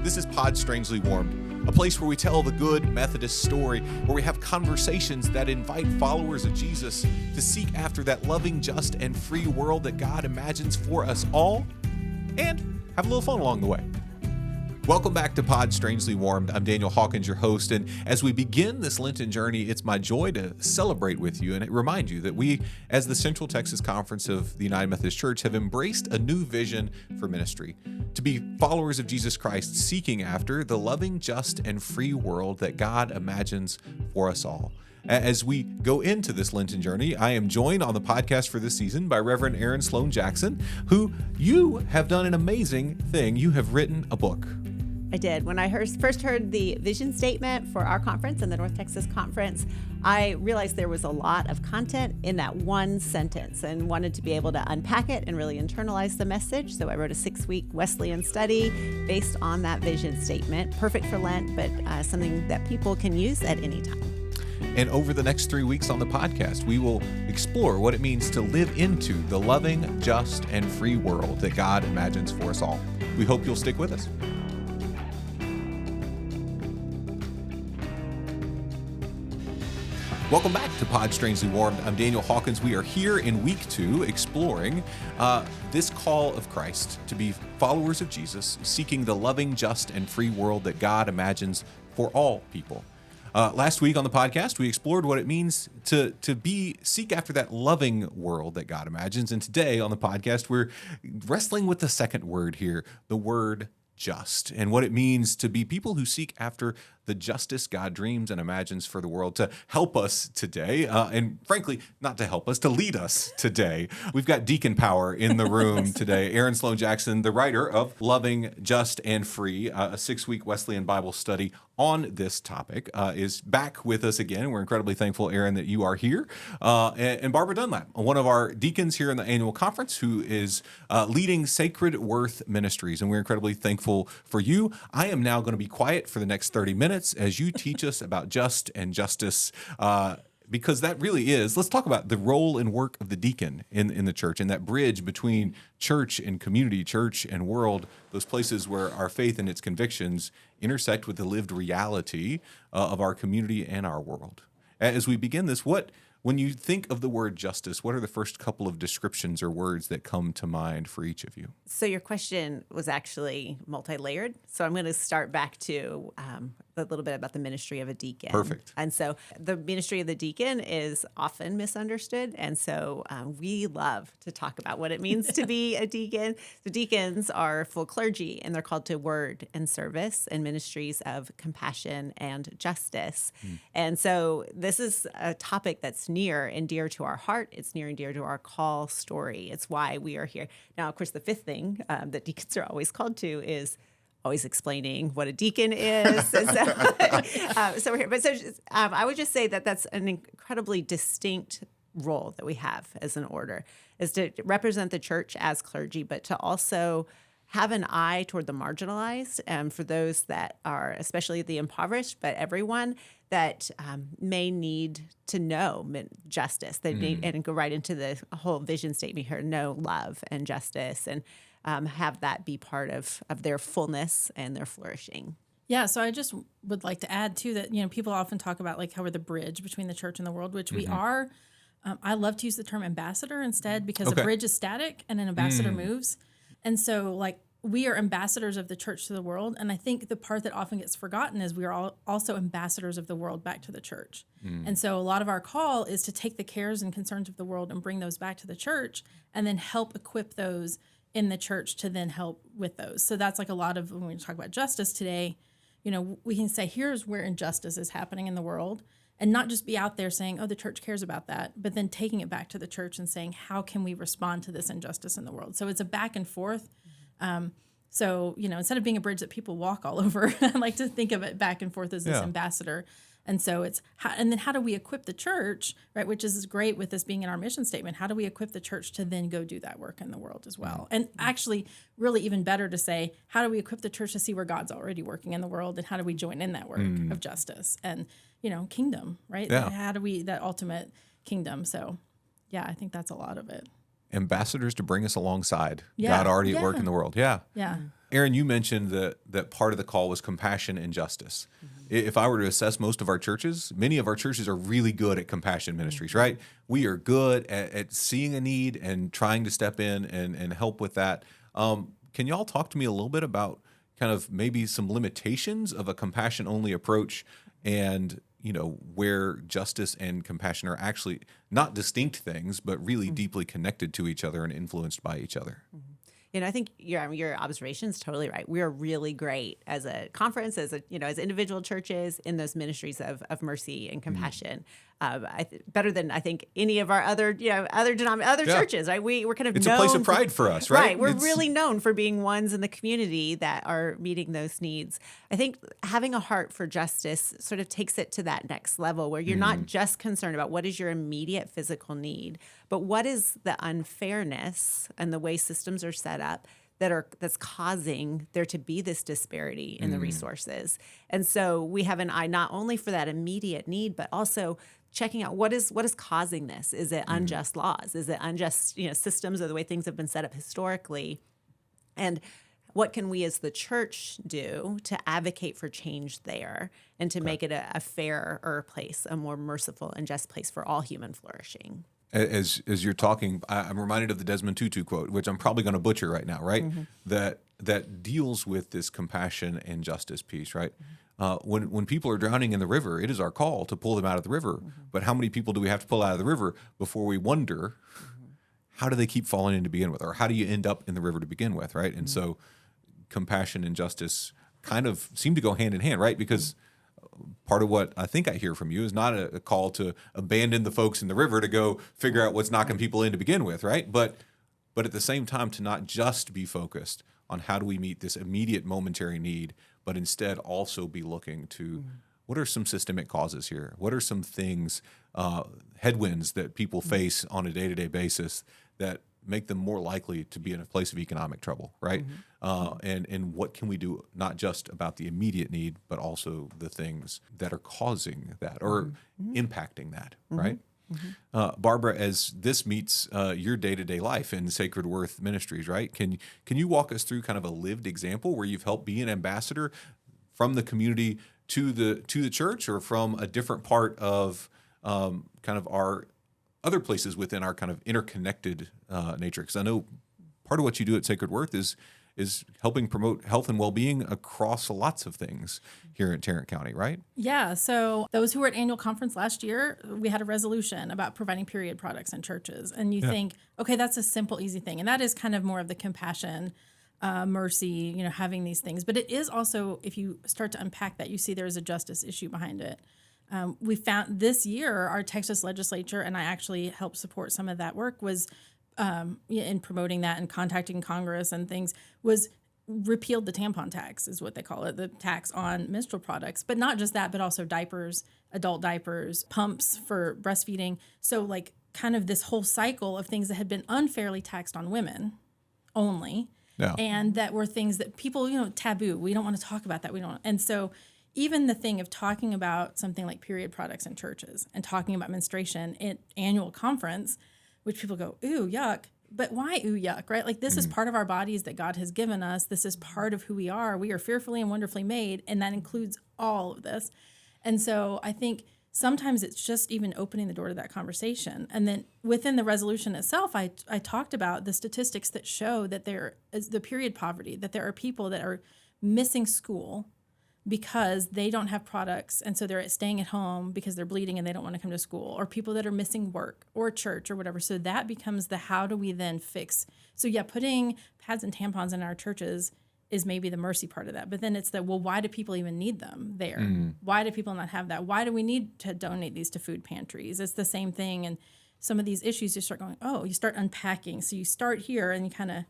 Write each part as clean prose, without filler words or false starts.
This is Pod Strangely Warmed, a place where we tell the good Methodist story, where we have conversations that invite followers of Jesus to seek after that loving, just, and free world that God imagines for us all, and have a little fun along the way. Welcome back to Pod Strangely Warmed. I'm Daniel Hawkins, your host, and as we begin this Lenten journey, it's my joy to celebrate with you and remind you that we, as the Central Texas Conference of the United Methodist Church, have embraced a new vision for ministry, to be followers of Jesus Christ, seeking after the loving, just, and free world that God imagines for us all. As we go into this Lenten journey, I am joined on the podcast for this season by Reverend Erin Sloan Jackson, who you have done an amazing thing. You have written a book. I did. When I first heard the vision statement for our conference and the North Texas Conference, I realized there was a lot of content in that one sentence and wanted to be able to unpack it and really internalize the message. So I wrote a 6-week Wesleyan study based on that vision statement. Perfect for Lent, but something that people can use at any time. And over the next 3 weeks on the podcast, we will explore what it means to live into the loving, just, and free world that God imagines for us all. We hope you'll stick with us. Welcome back to Pod Strangely Warmed. I'm Daniel Hawkins. We are here in week 2 exploring this call of Christ to be followers of Jesus, seeking the loving, just, and free world that God imagines for all people. Last week on the podcast, we explored what it means to seek after that loving world that God imagines. And today on the podcast, we're wrestling with the second word here, the word just, and what it means to be people who seek after the justice God dreams and imagines for the world. To help us today, and frankly, not to help us, to lead us today, we've got deacon power in the room today. Erin Sloan Jackson, the writer of Loving, Just, and Free, a 6-week Wesleyan Bible study on this topic, is back with us again. We're incredibly thankful, Erin, that you are here. And Barbara Dunlap, one of our deacons here in the annual conference, who is leading Sacred Worth Ministries, and we're incredibly thankful for you. I am now going to be quiet for the next 30 minutes as you teach us about just and justice, because that really is, let's talk about the role and work of the deacon in the church, and that bridge between church and community, church and world, those places where our faith and its convictions intersect with the lived reality of our community and our world. As we begin this, when you think of the word justice, what are the first couple of descriptions or words that come to mind for each of you? So your question was actually multi-layered. So I'm going to start back to a little bit about the ministry of a deacon. Perfect. And so the ministry of the deacon is often misunderstood. And so we love to talk about what it means to be a deacon. The deacons are full clergy, and they're called to word and service and ministries of compassion and justice. And so this is a topic that's near and dear to our heart. It's near and dear to our call story. It's why we are here. Now, of course, the fifth thing that deacons are always called to is always explaining what a deacon is. And so we're here. But I would just say that that's an incredibly distinct role that we have as an order, is to represent the church as clergy, but to also have an eye toward the marginalized, for those that are, especially the impoverished, but everyone that may need to know justice. They need, and go right into the whole vision statement here, know love and justice, and have that be part of their fullness and their flourishing. Yeah, so I just would like to add, too, that, people often talk about, like, how we're the bridge between the church and the world, which we are. I love to use the term ambassador instead, because a bridge is static and an ambassador moves. And so, like, we are ambassadors of the church to the world. And I think the part that often gets forgotten is we are all also ambassadors of the world back to the church. And so a lot of our call is to take the cares and concerns of the world and bring those back to the church, and then help equip those in the church to then help with those. So that's like a lot of, when we talk about justice today, we can say, here's where injustice is happening in the world, and not just be out there saying, oh, the church cares about that, but then taking it back to the church and saying, how can we respond to this injustice in the world? So it's a back and forth. So, instead of being a bridge that people walk all over, I like to think of it back and forth as this ambassador. And so it's, and then how do we equip the church, right? Which is great with this being in our mission statement. How do we equip the church to then go do that work in the world as well? And actually, really even better to say, how do we equip the church to see where God's already working in the world, and how do we join in that work of justice and, kingdom, right? Yeah. How do we, that ultimate kingdom? So, yeah, I think that's a lot of it. Ambassadors to bring us alongside God already at work in the world. Yeah. Yeah. Erin, you mentioned that part of the call was compassion and justice. If I were to assess most of our churches, many of our churches are really good at compassion ministries, right? We are good at seeing a need and trying to step in and help with that. Can y'all talk to me a little bit about kind of maybe some limitations of a compassion-only approach and, where justice and compassion are actually not distinct things, but really deeply connected to each other and influenced by each other? I think your observation is totally right. We are really great as a conference, as individual churches in those ministries of mercy and compassion. Better than I think any of our other churches. Right? We're kind of it's known a place of pride for us, right? Right. We're really known for being ones in the community that are meeting those needs. I think having a heart for justice sort of takes it to that next level where you're not just concerned about what is your immediate physical need, but what is the unfairness and the way systems are set up that's causing there to be this disparity in the resources. And so we have an eye not only for that immediate need, but also checking out what is causing this. Is it unjust laws? Is it unjust systems or the way things have been set up historically? And what can we as the church do to advocate for change there and to make it a fairer place, a more merciful and just place for all human flourishing? As you're talking, I'm reminded of the Desmond Tutu quote, which I'm probably going to butcher right now, right? That deals with this compassion and justice piece, right? When people are drowning in the river, it is our call to pull them out of the river. But how many people do we have to pull out of the river before we wonder, how do they keep falling in to begin with? Or how do you end up in the river to begin with, right? And so compassion and justice kind of seem to go hand in hand, right? Because part of what I think I hear from you is not a call to abandon the folks in the river to go figure out what's knocking people in to begin with, right? But at the same time, to not just be focused on how do we meet this immediate momentary need, but instead also be looking to what are some systemic causes here? What are some things, headwinds that people face on a day-to-day basis that make them more likely to be in a place of economic trouble, right? And what can we do not just about the immediate need, but also the things that are causing that or impacting that, right? Barbara, as this meets your day-to-day life in Sacred Worth Ministries, right? Can you walk us through kind of a lived example where you've helped be an ambassador from the community to the church, or from a different part of kind of our other places within our kind of interconnected nature? Because I know part of what you do at Sacred Worth is helping promote health and well-being across lots of things here in Tarrant County, right? Yeah. So those who were at annual conference last year, we had a resolution about providing period products in churches. And you think, okay, that's a simple, easy thing. And that is kind of more of the compassion, mercy, having these things. But it is also, if you start to unpack that, you see there is a justice issue behind it. We found this year, our Texas legislature, and I actually helped support some of that work, was in promoting that and contacting Congress and things, was repealed the tampon tax, is what they call it, the tax on menstrual products. But not just that, but also diapers, adult diapers, pumps for breastfeeding. So like kind of this whole cycle of things that had been unfairly taxed on women only. Yeah. And that were things that people, taboo. We don't want to talk about that. And so even the thing of talking about something like period products in churches and talking about menstruation at annual conference, which people go, ooh, yuck. But why ooh, yuck, right? Like this is part of our bodies that God has given us. This is part of who we are. We are fearfully and wonderfully made, and that includes all of this. And so I think sometimes it's just even opening the door to that conversation. And then within the resolution itself, I talked about the statistics that show that there is the period poverty, that there are people that are missing school because they don't have products, and so they're staying at home because they're bleeding and they don't want to come to school, or people that are missing work or church or whatever. So that becomes the how do we then fix. So yeah, putting pads and tampons in our churches is maybe the mercy part of that. But then it's the, well, why do people even need them there? Why do people not have that? Why do we need to donate these to food pantries? It's the same thing. And some of these issues, you start going, you start unpacking. So you start here and you kind of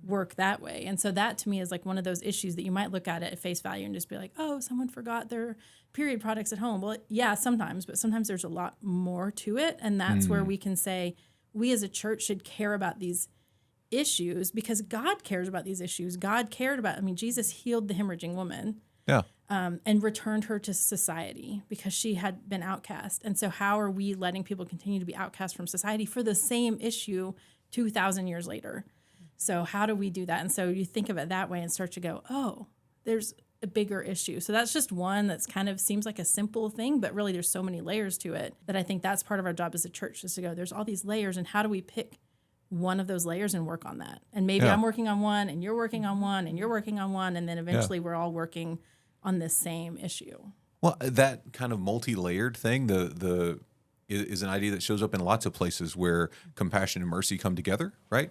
work that way. And so that to me is like one of those issues that you might look at it at face value and just be like, oh, someone forgot their period products at home. Well, yeah, sometimes, but sometimes there's a lot more to it. And that's where we can say we as a church should care about these issues because God cares about these issues. God cared about, Jesus healed the hemorrhaging woman. Yeah. And returned her to society because she had been outcast. And so how are we letting people continue to be outcast from society for the same issue 2,000 years later? So how do we do that? And so you think of it that way and start to go, oh, there's a bigger issue. So that's just one that's kind of seems like a simple thing, but really there's so many layers to it that I think that's part of our job as a church, is to go, there's all these layers, and how do we pick one of those layers and work on that? And maybe I'm working on one, and you're working on one, and you're working on one, and then eventually we're all working on this same issue. Well, that kind of multi-layered thing, is an idea that shows up in lots of places where compassion and mercy come together, right?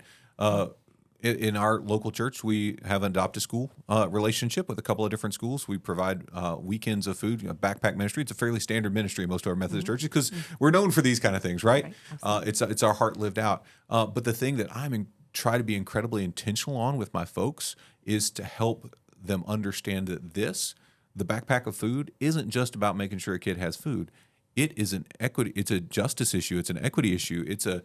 In our local church, we have an adopt-a-school relationship with a couple of different schools. We provide weekends of food, backpack ministry. It's a fairly standard ministry in most of our Methodist churches because we're known for these kind of things, right? It's our heart lived out. But the thing that try to be incredibly intentional on with my folks is to help them understand that the backpack of food, isn't just about making sure a kid has food. It is an equity. It's a justice issue. It's an equity issue. It's a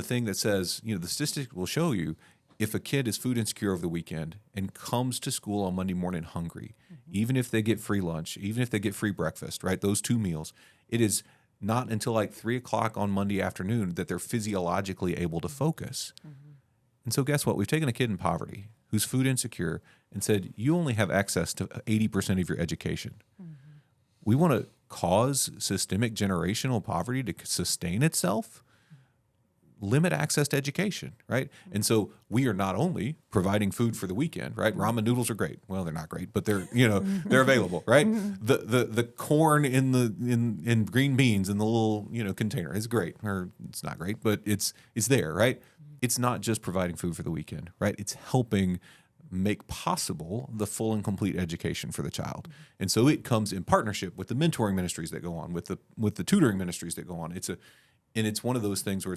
thing that says, the statistics will show you, if a kid is food insecure over the weekend and comes to school on Monday morning hungry, even if they get free lunch, even if they get free breakfast, right, those 2 meals, it is not until like 3 o'clock on Monday afternoon that they're physiologically able to focus. And so guess what? We've taken a kid in poverty who's food insecure and said, you only have access to 80% of your education. We want to cause systemic generational poverty to sustain itself? Limit access to education, right? And so we are not only providing food for the weekend, right? Ramen noodles are great. Well, they're not great, but they're they're available, right? The corn in green beans in the little container is great, or it's not great, but it's there, right? It's not just providing food for the weekend, right? It's helping make possible the full and complete education for the child. And so it comes in partnership with the mentoring ministries that go on, with the tutoring ministries that go on. It's one of those things where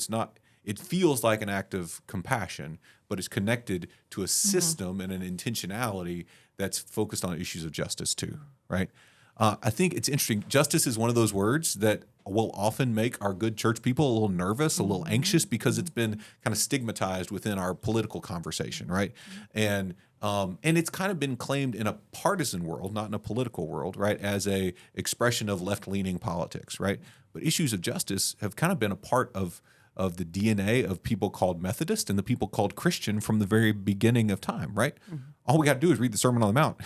it feels like an act of compassion, but it's connected to a system and an intentionality that's focused on issues of justice too, right? I think it's interesting. Justice is one of those words that will often make our good church people a little nervous, a little anxious, because it's been kind of stigmatized within our political conversation, right? And it's kind of been claimed in a partisan world, not in a political world, right, as a expression of left-leaning politics, right? But issues of justice have kind of been a part of the DNA of people called Methodist and the people called Christian from the very beginning of time, right? All we got to do is read the Sermon on the Mount,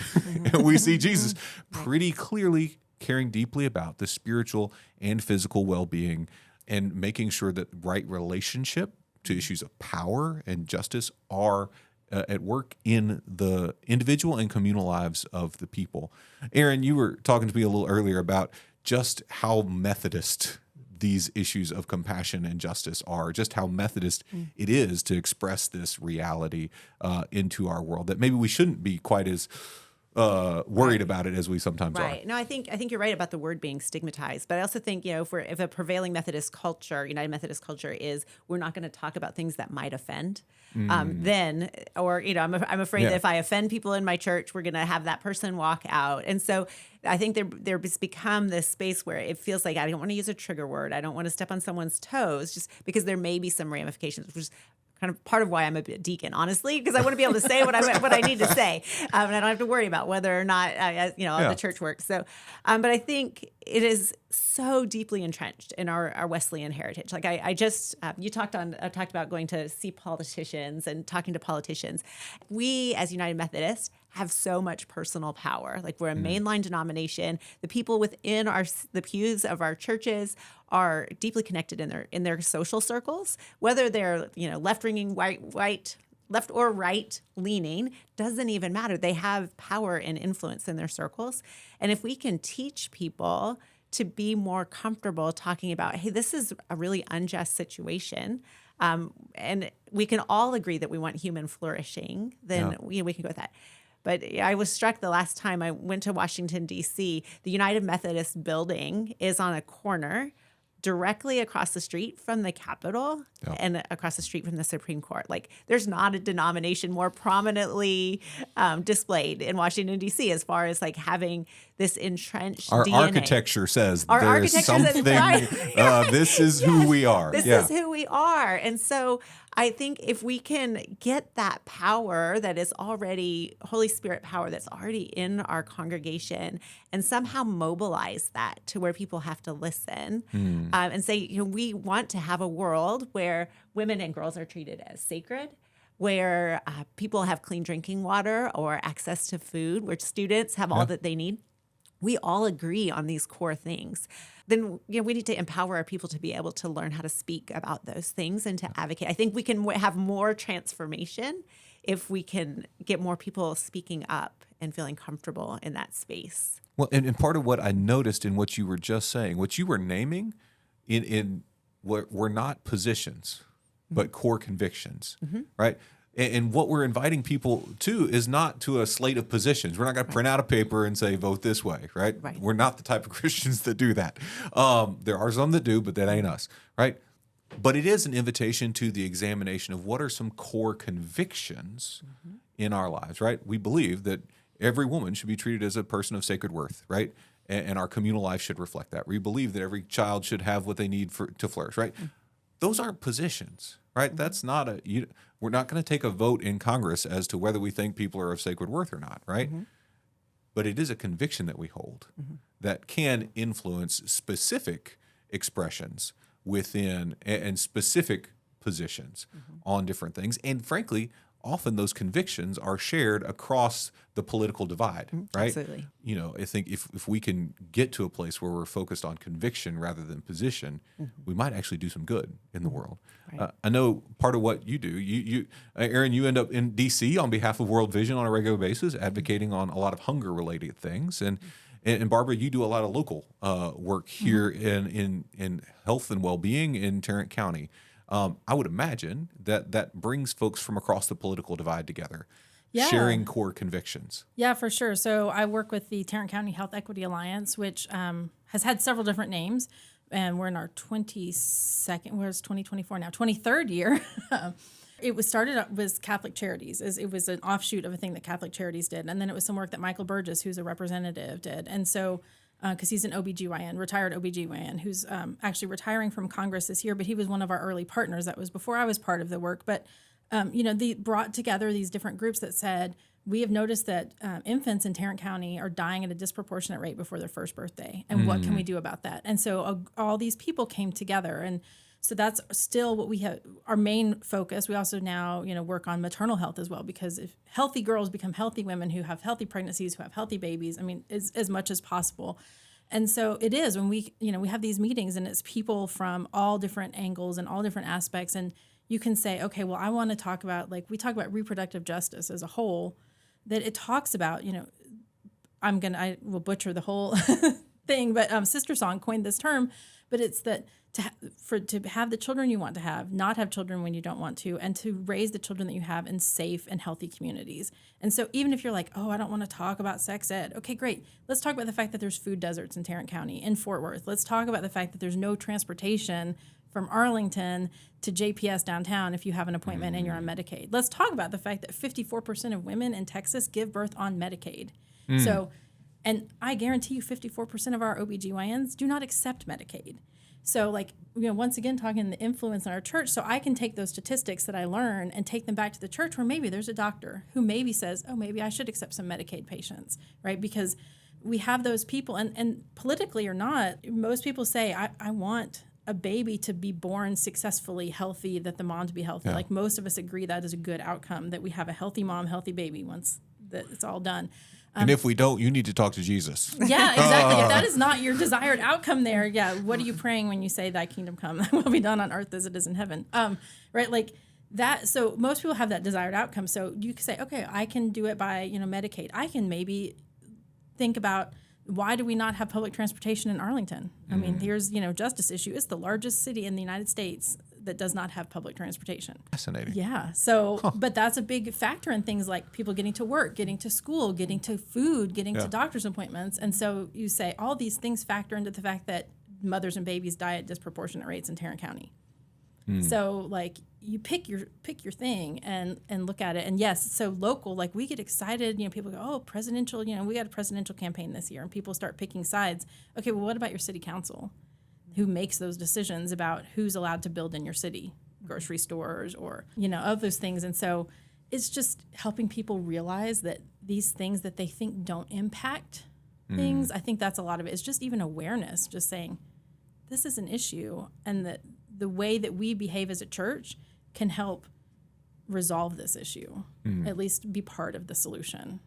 and we see Jesus pretty clearly caring deeply about the spiritual and physical well-being and making sure that right relationship to issues of power and justice are at work in the individual and communal lives of the people. Erin, you were talking to me a little earlier about just how Methodist these issues of compassion and justice are, just how Methodist it is to express this reality into our world, that maybe we shouldn't be quite as worried about it as we sometimes are. Right. No, I think you're right about the word being stigmatized, but I also think, if a prevailing Methodist culture, United Methodist culture, is we're not going to talk about things that might offend, then, or I'm afraid that if I offend people in my church, we're going to have that person walk out. And so I think there's become this space where it feels like I don't want to use a trigger word. I don't want to step on someone's toes, just because there may be some ramifications, which is kind of part of why I'm a deacon, honestly, because I want to be able to say what I need to say, and I don't have to worry about whether or not the church works. So, but I think it is so deeply entrenched in our Wesleyan heritage. Like I just you talked about going to see politicians and talking to politicians. We as United Methodist have so much personal power. Like we're a mainline denomination. The people within the pews of our churches are deeply connected in their social circles, whether they're left-leaning, left or right leaning, doesn't even matter. They have power and influence in their circles. And if we can teach people to be more comfortable talking about, hey, this is a really unjust situation, and we can all agree that we want human flourishing, then we can go with that. But I was struck the last time I went to Washington, D.C., the United Methodist building is on a corner directly across the street from the Capitol and across the street from the Supreme Court. Like, there's not a denomination more prominently displayed in Washington, D.C. as far as like having this entrenched Our DNA. Architecture says there is something, this is who we are. This is who we are. And so I think if we can get that power that is already, Holy Spirit power that's already in our congregation, and somehow mobilize that to where people have to listen and say, we want to have a world where women and girls are treated as sacred, where people have clean drinking water or access to food, where students have all that they need. We all agree on these core things. Then we need to empower our people to be able to learn how to speak about those things and to advocate. I think we can have more transformation if we can get more people speaking up and feeling comfortable in that space. Well, and part of what I noticed in what you were just saying, what you were naming in were not positions, but core convictions, right? And what we're inviting people to is not to a slate of positions. We're not going to print out a paper and say, vote this way, right? We're not the type of Christians that do that. There are some that do, but that ain't us, right? But it is an invitation to the examination of what are some core convictions in our lives, right? We believe that every woman should be treated as a person of sacred worth, right? And our communal life should reflect that. We believe that every child should have what they need to flourish, right? Those aren't positions, right? That's not we're not going to take a vote in Congress as to whether we think people are of sacred worth or not, right? But it is a conviction that we hold that can influence specific expressions within and specific positions on different things. And frankly, often those convictions are shared across the political divide, right? Absolutely. I think if we can get to a place where we're focused on conviction rather than position, we might actually do some good in the world. Right. I know part of what you do, you Erin, you end up in D.C. on behalf of World Vision on a regular basis, advocating on a lot of hunger-related things. And Barbara, you do a lot of local work here in health and well-being in Tarrant County. I would imagine that brings folks from across the political divide together, sharing core convictions. Yeah, for sure. So I work with the Tarrant County Health Equity Alliance, which has had several different names, and we're in our 23rd year. It was started up with Catholic Charities. It was an offshoot of a thing that Catholic Charities did, and then it was some work that Michael Burgess, who's a representative, did. And so because he's an OBGYN, retired OBGYN, who's actually retiring from Congress this year, but he was one of our early partners. That was before I was part of the work. But, they brought together these different groups that said, we have noticed that infants in Tarrant County are dying at a disproportionate rate before their first birthday. And what can we do about that? And so all these people came together. And so that's still what we have, our main focus. We also now, work on maternal health as well, because if healthy girls become healthy women who have healthy pregnancies, who have healthy babies, as much as possible. And so it is when we have these meetings, and it's people from all different angles and all different aspects. And you can say, okay, well, I want to talk about, we talk about reproductive justice as a whole, that it talks about, I will butcher the whole thing, but Sister Song coined this term, but it's that to have the children you want to have, not have children when you don't want to, and to raise the children that you have in safe and healthy communities. And so even if you're like, oh, I don't want to talk about sex ed, okay, great. Let's talk about the fact that there's food deserts in Tarrant County, in Fort Worth. Let's talk about the fact that there's no transportation from Arlington to JPS downtown if you have an appointment and you're on Medicaid. Let's talk about the fact that 54% of women in Texas give birth on Medicaid. So, and I guarantee you 54% of our OBGYNs do not accept Medicaid. So once again, talking the influence in our church, so I can take those statistics that I learn and take them back to the church where maybe there's a doctor who maybe says, oh, maybe I should accept some Medicaid patients, right? Because we have those people, and politically or not, most people say, I want a baby to be born successfully, healthy, that the mom to be healthy. Yeah. Most of us agree that is a good outcome, that we have a healthy mom, healthy baby once that it's all done. And if we don't, you need to talk to Jesus. Yeah, exactly. If that is not your desired outcome there, what are you praying when you say thy kingdom come, thy will be done on earth as it is in heaven? Right? That. So most people have that desired outcome. So you can say, okay, I can do it by, Medicaid. I can maybe think about, why do we not have public transportation in Arlington? Here's, justice issue. It's the largest city in the United States that does not have public transportation. Fascinating. Yeah. So, but that's a big factor in things like people getting to work, getting to school, getting to food, getting to doctor's appointments. And so you say all these things factor into the fact that mothers and babies die at disproportionate rates in Tarrant County. So you pick your thing and look at it. And yes, so local, we get excited, people go, oh, presidential, we got a presidential campaign this year, and people start picking sides. Okay, well, what about your city council? Who makes those decisions about who's allowed to build in your city, grocery stores or, of those things. And so it's just helping people realize that these things that they think don't impact things, I think that's a lot of it. It's just even awareness, just saying this is an issue, and that the way that we behave as a church can help resolve this issue, at least be part of the solution.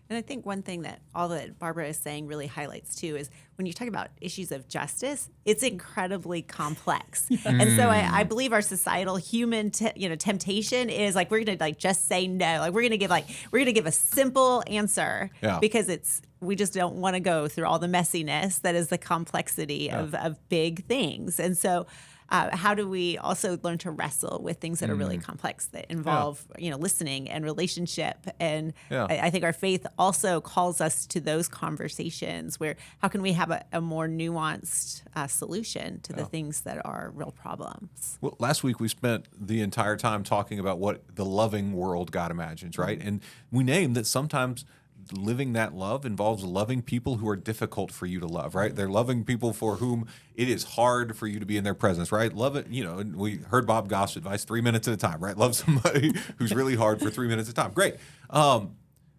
And I think one thing that all that Barbara is saying really highlights too is when you talk about issues of justice, it's incredibly complex. And so I believe our societal human temptation is like we're going to like just say no. Like we're going to give a simple answer because we just don't want to go through all the messiness that is the complexity of big things. And so how do we also learn to wrestle with things that are really complex that involve, listening and relationship? And I think our faith also calls us to those conversations where how can we have a more nuanced solution to the things that are real problems? Well, last week we spent the entire time talking about what the loving world God imagines, right? And we named that sometimes living that love involves loving people who are difficult for you to love, right? They're loving people for whom it is hard for you to be in their presence, right? Love it, and we heard Bob Goff's advice, 3 minutes at a time, right? Love somebody who's really hard for 3 minutes at a time. Great.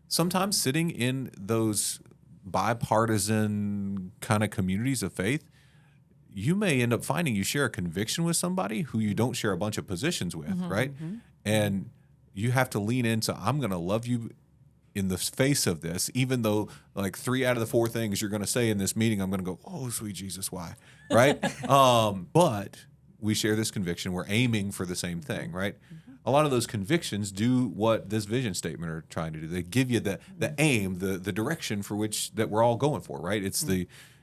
Sometimes sitting in those bipartisan kind of communities of faith, you may end up finding you share a conviction with somebody who you don't share a bunch of positions with, right? And you have to lean into, I'm going to love you in the face of this, even though like 3 out of the 4 things you're going to say in this meeting, I'm going to go, oh, sweet Jesus, why? Right? But we share this conviction. We're aiming for the same thing, right? A lot of those convictions do what this vision statement are trying to do. They give you the aim, the direction for which that we're all going for, right? It's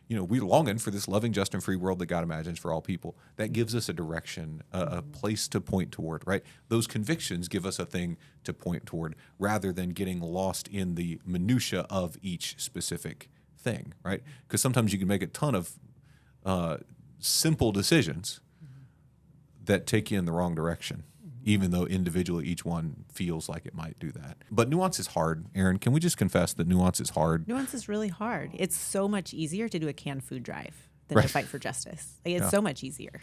we're longing for this loving, just, and free world that God imagines for all people. That gives us a direction, a place to point toward, right? Those convictions give us a thing to point toward rather than getting lost in the minutia of each specific thing, right? Because sometimes you can make a ton of simple decisions that take you in the wrong direction, even though individually each one feels like it might do that. But nuance is hard. Erin, can we just confess that nuance is hard? Nuance is really hard. It's so much easier to do a canned food drive than to fight for justice. Like, it's so much easier.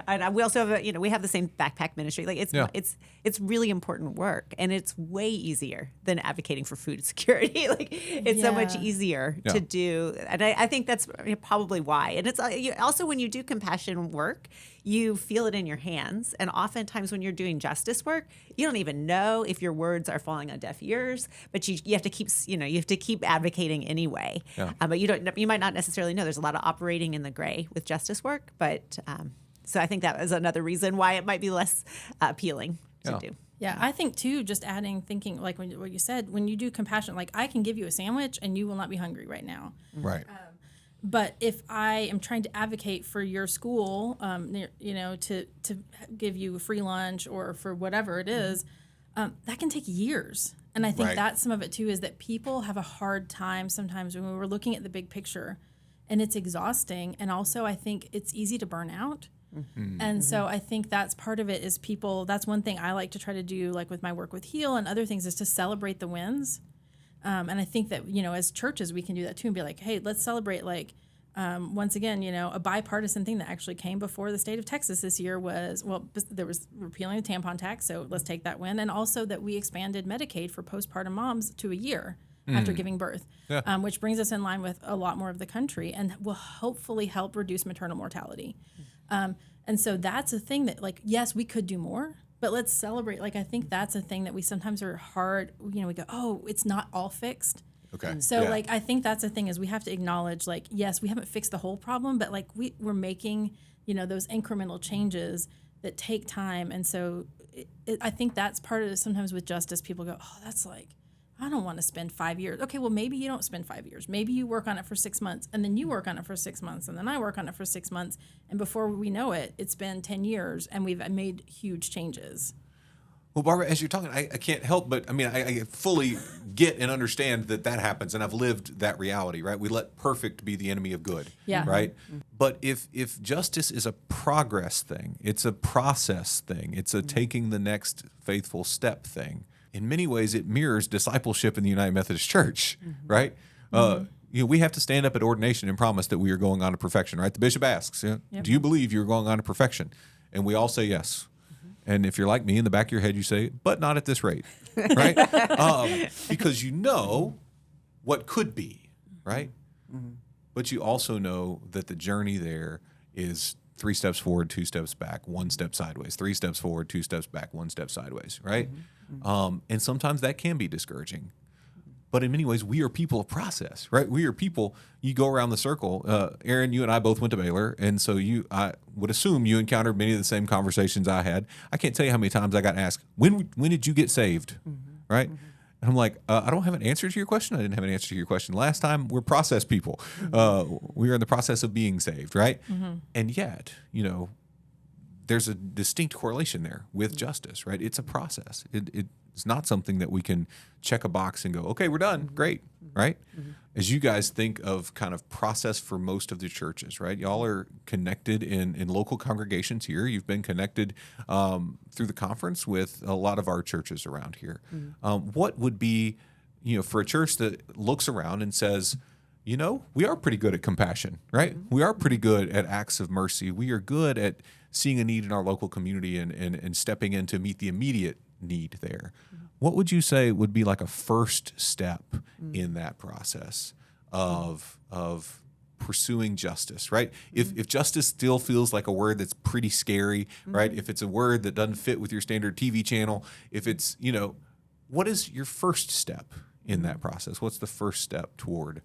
And we also have we have the same backpack ministry. Like it's really important work, and it's way easier than advocating for food security. Like it's so much easier to do, and I think that's probably why. And it's also when you do compassion work, you feel it in your hands. And oftentimes when you're doing justice work, you don't even know if your words are falling on deaf ears, but you have to keep advocating anyway. But you might not necessarily know. There's a lot of operating in the gray with justice work, but so I think that is another reason why it might be less appealing to do. Yeah, I think too, just thinking like what you said, when you do compassion, like I can give you a sandwich and you will not be hungry right now. Right. But if I am trying to advocate for your school, to give you a free lunch or for whatever it is, that can take years. And I think that's some of it too, is that people have a hard time sometimes when we're looking at the big picture, and it's exhausting. And also I think it's easy to burn out. And so I think that's part of it is that's one thing I like to try to do, like with my work with Heal and other things, is to celebrate the wins. And I think that, as churches, we can do that too and be like, hey, let's celebrate, like, once again, a bipartisan thing that actually came before the state of Texas this year there was repealing the tampon tax, so let's take that win. And also that we expanded Medicaid for postpartum moms to a year after giving birth, which brings us in line with a lot more of the country and will hopefully help reduce maternal mortality. And so that's a thing that, like, yes, we could do more, but let's celebrate. Like, I think that's a thing that we sometimes are hard, we go, oh, it's not all fixed. Okay. So, like, I think that's the thing is we have to acknowledge, like, yes, we haven't fixed the whole problem, but, like, we're making, those incremental changes that take time. And so I think that's part of it. Sometimes with justice, people go, oh, that's like, I don't want to spend 5 years. Okay, well, maybe you don't spend 5 years. Maybe you work on it for 6 months, and then you work on it for 6 months, and then I work on it for 6 months. And before we know it, it's been 10 years, and we've made huge changes. Well, Barbara, as you're talking, I can't help but, I fully get and understand that happens, and I've lived that reality, right? We let perfect be the enemy of good, right? But if justice is a progress thing, it's a process thing, it's a taking the next faithful step thing, in many ways it mirrors discipleship in the United Methodist Church, right? We have to stand up at ordination and promise that we are going on to perfection, right? The bishop asks, do you believe you're going on to perfection? And we all say yes. And if you're like me, in the back of your head, you say, but not at this rate, right? Because you know what could be, right? But you also know that the journey there is 3 steps forward, 2 steps back, 1 step sideways, 3 steps forward, 2 steps back, 1 step sideways, right? And sometimes that can be discouraging. But in many ways, we are people of process, right? We are people. You go around the circle. Erin, you and I both went to Baylor, and so I would assume you encountered many of the same conversations I had. I can't tell you how many times I got asked, when did you get saved, right? And I'm like, I don't have an answer to your question. I didn't have an answer to your question last time. We're process people. We are in the process of being saved, right? And yet, there's a distinct correlation there with justice, right? It's a process. It's not something that we can check a box and go, okay, we're done. Great, right? As you guys think of kind of process for most of the churches, right? Y'all are connected in local congregations here. You've been connected through the conference with a lot of our churches around here. What would be, for a church that looks around and says, we are pretty good at compassion, right? We are pretty good at acts of mercy. We are good at seeing a need in our local community and stepping in to meet the immediate need there. What would you say would be like a first step in that process of pursuing justice, right? If justice still feels like a word that's pretty scary, right? If it's a word that doesn't fit with your standard TV channel, if it's, what is your first step in that process? What's the first step toward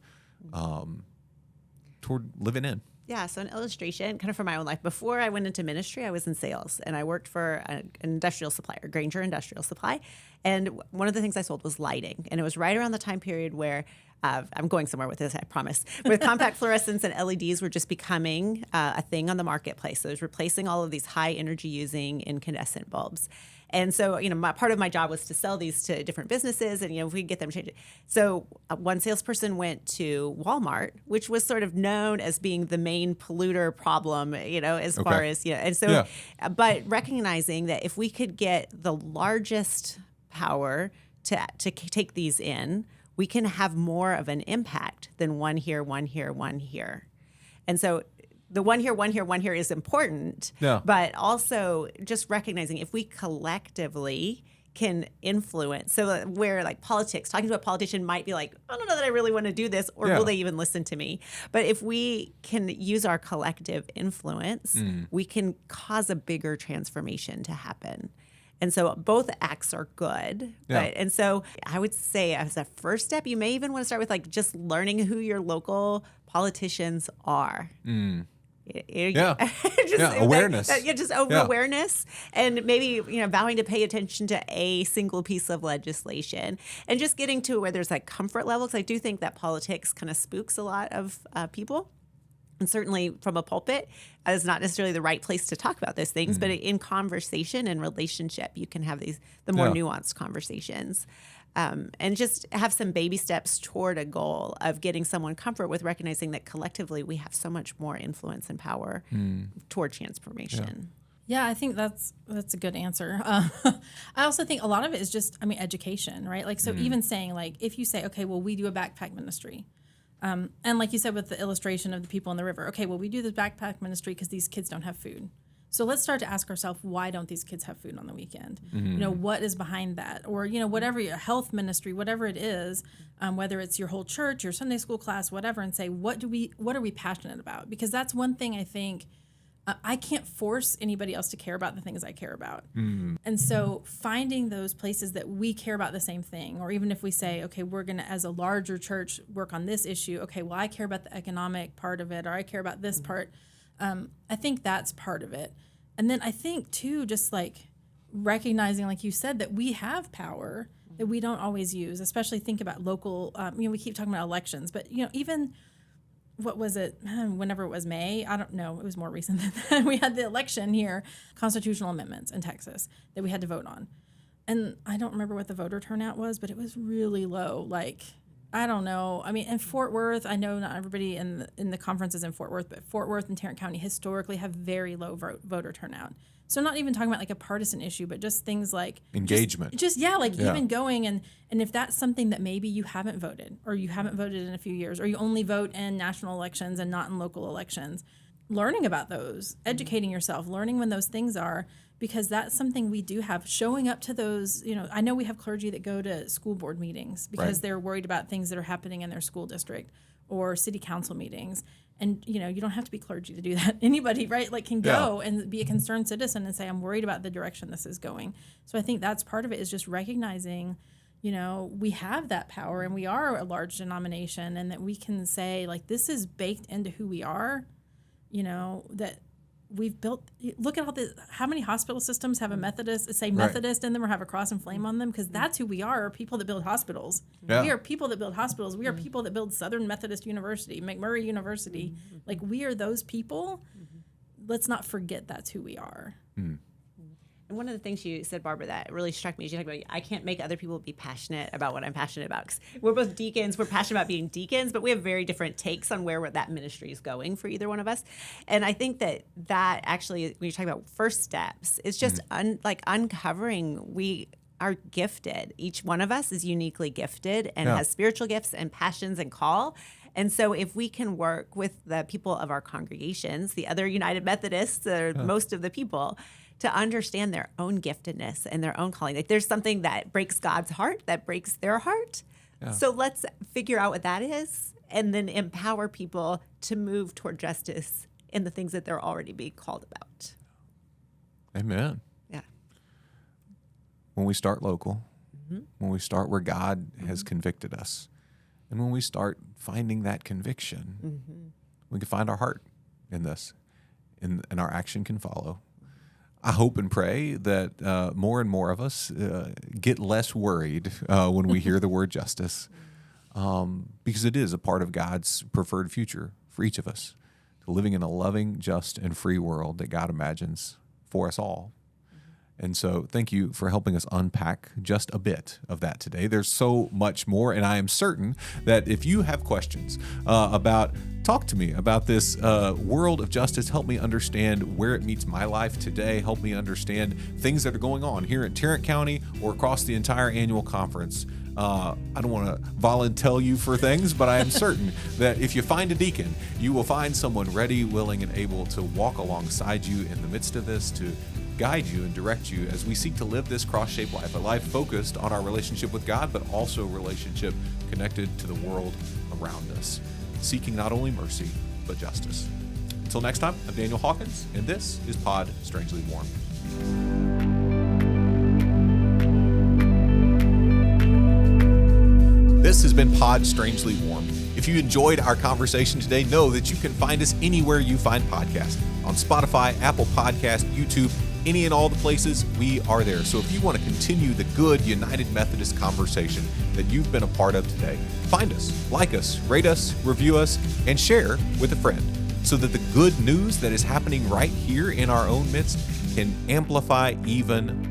living in? Yeah, so an illustration, kind of from my own life. Before I went into ministry, I was in sales, and I worked for an industrial supplier, Granger Industrial Supply. And one of the things I sold was lighting, and it was right around the time period where I'm going somewhere with this, I promise. Where compact fluorescents and LEDs were just becoming a thing on the marketplace. So it was replacing all of these high energy using incandescent bulbs. And so, part of my job was to sell these to different businesses and, if we could get them changed. So one salesperson went to Walmart, which was sort of known as being the main polluter problem, as far as, and so, but recognizing that if we could get the largest power to take these in, we can have more of an impact than one here, one here, one here. And so the one here, one here, one here is important, but also just recognizing if we collectively can influence. So where like politics, talking to a politician might be like, I don't know that I really want to do this, or will they even listen to me? But if we can use our collective influence, we can cause a bigger transformation to happen. And so both acts are good. Right? And so I would say as a first step, you may even want to start with like just learning who your local politicians are. Awareness. Just awareness, and maybe vowing to pay attention to a single piece of legislation, and just getting to where there's like comfort level. Because I do think that politics kind of spooks a lot of people. And certainly from a pulpit is not necessarily the right place to talk about those things, but in conversation and relationship, you can have the more nuanced conversations. And just have some baby steps toward a goal of getting someone comfort with recognizing that collectively we have so much more influence and power toward transformation. Yeah, I think that's a good answer. I also think a lot of it is just, education, right? Like, so even saying like, if you say, okay, well, we do a backpack ministry. And like you said with the illustration of the people in the river, okay, well, we do this backpack ministry because these kids don't have food. So let's start to ask ourselves, why don't these kids have food on the weekend? What is behind that? Or, whatever your health ministry, whatever it is, whether it's your whole church, your Sunday school class, whatever, and say, what are we passionate about? Because that's one thing I think I can't force anybody else to care about the things I care about. And so finding those places that we care about the same thing, or even if we say, okay, we're going to, as a larger church, work on this issue. Okay, well, I care about the economic part of it, or I care about this part. I think that's part of it. And then I think, too, just like recognizing, like you said, that we have power that we don't always use, especially think about local, we keep talking about elections, but, even what was it, whenever it was May, I don't know, it was more recent than that. We had the election here, constitutional amendments in Texas that we had to vote on. And I don't remember what the voter turnout was, but it was really low. Like, I don't know. I mean, in Fort Worth, I know not everybody in the conference is in Fort Worth, but Fort Worth and Tarrant County historically have very low voter turnout. So not even talking about like a partisan issue, but just things like engagement. Even going and if that's something that maybe you haven't voted, or you haven't voted in a few years, or you only vote in national elections and not in local elections, learning about those, educating yourself, learning when those things are, because that's something we do have. Showing up to those, I know we have clergy that go to school board meetings because they're worried about things that are happening in their school district, or city council meetings. And, you don't have to be clergy to do that. Anybody, right, like can go and be a concerned citizen and say, I'm worried about the direction this is going. So I think that's part of it, is just recognizing, we have that power and we are a large denomination, and that we can say, like, this is baked into who we are, that we've built. Look at how many hospital systems have a Methodist, say Methodist in them, or have a cross and flame on them, because that's who we are people that build hospitals. Yeah. We are people that build hospitals. We are people that build Southern Methodist University, McMurray University. Like, we are those people. Let's not forget that's who we are. And one of the things you said, Barbara, that really struck me is you talked about, I can't make other people be passionate about what I'm passionate about. 'Cause we're both deacons. We're passionate about being deacons, but we have very different takes on where that ministry is going for either one of us. And I think that actually, when you talk about first steps, it's just uncovering we are gifted. Each one of us is uniquely gifted and has spiritual gifts and passions and call. And so if we can work with the people of our congregations, the other United Methodists, or most of the people, to understand their own giftedness and their own calling. Like, there's something that breaks God's heart, that breaks their heart. Yeah. So let's figure out what that is, and then empower people to move toward justice in the things that they're already being called about. Amen. Yeah. When we start local, when we start where God has convicted us, and when we start finding that conviction, we can find our heart in this, and our action can follow. I hope and pray that more and more of us get less worried when we hear the word justice, because it is a part of God's preferred future for each of us, to living in a loving, just, and free world that God imagines for us all. And so thank you for helping us unpack just a bit of that today. There's so much more, and I am certain that if you have questions talk to me about this world of justice, help me understand where it meets my life today, help me understand things that are going on here in Tarrant County or across the entire annual conference. I don't want to volunteer you for things, but I am certain that if you find a deacon, you will find someone ready, willing, and able to walk alongside you in the midst of this, to guide you and direct you as we seek to live this cross-shaped life, a life focused on our relationship with God, but also a relationship connected to the world around us, seeking not only mercy, but justice. Until next time, I'm Daniel Hawkins, and this is Pod Strangely Warm. This has been Pod Strangely Warm. If you enjoyed our conversation today, know that you can find us anywhere you find podcasts. On Spotify, Apple Podcast, YouTube, any and all the places, we are there. So if you want to continue the good United Methodist conversation that you've been a part of today, find us, like us, rate us, review us, and share with a friend, so that the good news that is happening right here in our own midst can amplify even